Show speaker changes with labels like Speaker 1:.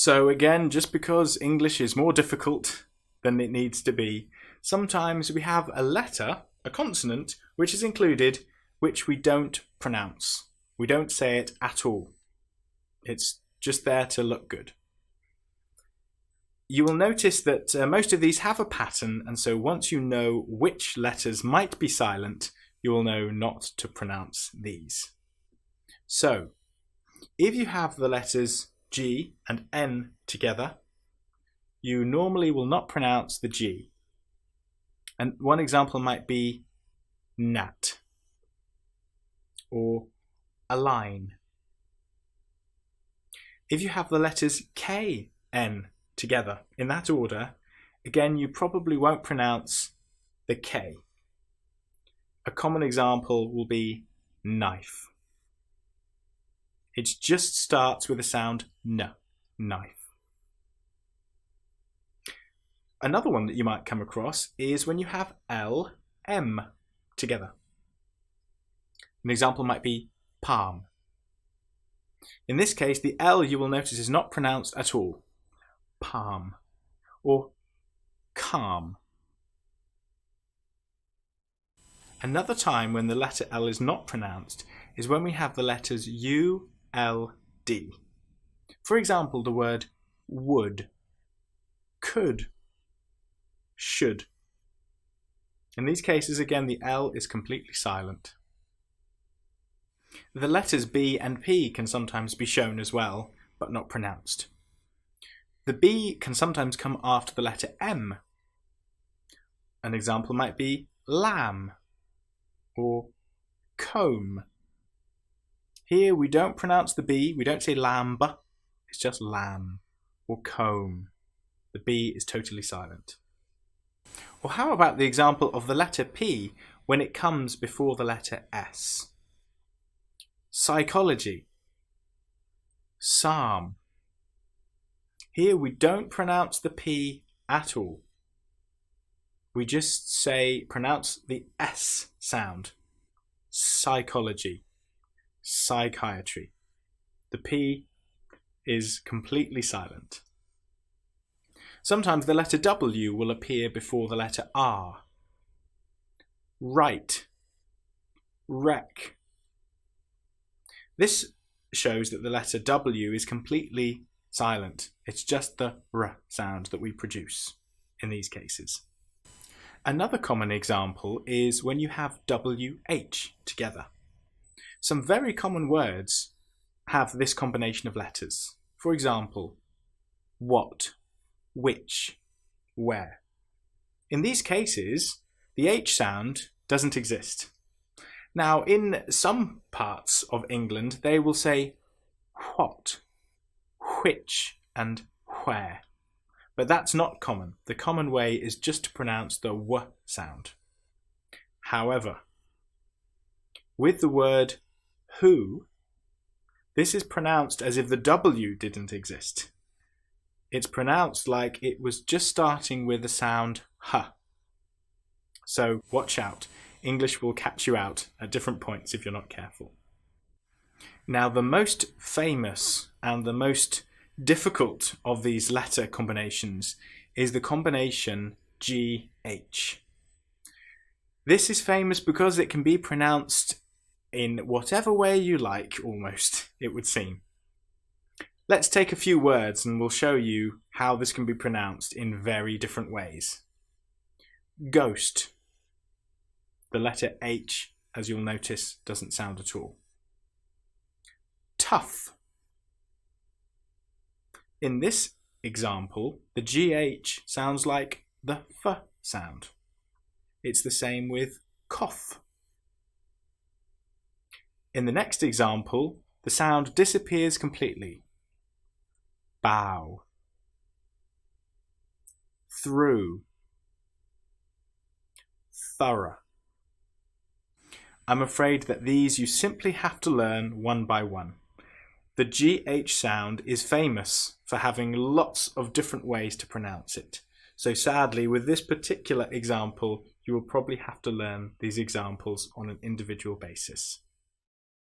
Speaker 1: So again, just because English is more difficult than it needs to be, sometimes we have a letter, a consonant, which is included, which we don't pronounce. We don't say it at all. It's just there to look good. You will notice that most of these have a pattern, and so once you know which letters might be silent, you will know not to pronounce these. So, if you have the letters G and N together, you normally will not pronounce the G. And one example might be gnat or a line. If you have the letters K, N together in that order, again you probably won't pronounce the K. A common example will be knife. It just starts with the sound N, knife. Another one that you might come across is when you have L, M together. An example might be palm. In this case, the L, you will notice, is not pronounced at all. Palm or calm. Another time when the letter L is not pronounced is when we have the letters U, L, D. For example, the word would, could, should. In these cases, again, the L is completely silent. The letters B and P can sometimes be shown as well, but not pronounced. The B can sometimes come after the letter M. An example might be lamb or comb. Here we don't pronounce the B, we don't say lamb, it's just lamb or comb. The B is totally silent. Or how about the example of the letter P when it comes before the letter S? Psychology, psalm. Here we don't pronounce the P at all. We just pronounce the S sound. Psychology, psychiatry. The P is completely silent. Sometimes the letter W will appear before the letter R. Right, wreck. This shows that the letter W is completely silent. It's just the R sound that we produce in these cases. Another common example is when you have WH together. Some very common words have this combination of letters. For example, what, which, where. In these cases, the H sound doesn't exist. Now, in some parts of England, they will say what, which, and where. But that's not common. The common way is just to pronounce the W sound. However, with the word who, this is pronounced as if the W didn't exist. It's pronounced like it was just starting with the sound H. So watch out. English will catch you out at different points if you're not careful. Now, the most famous and the most difficult of these letter combinations is the combination GH. This is famous because it can be pronounced in whatever way you like, almost, it would seem. Let's take a few words and we'll show you how this can be pronounced in very different ways. Ghost. The letter H, as you'll notice, doesn't sound at all. Tough. In this example, the GH sounds like the F sound. It's the same with cough. In the next example, the sound disappears completely. Bow. Through. Thorough. I'm afraid that these you simply have to learn one by one. The GH sound is famous for having lots of different ways to pronounce it. So sadly, with this particular example, you will probably have to learn these examples on an individual basis.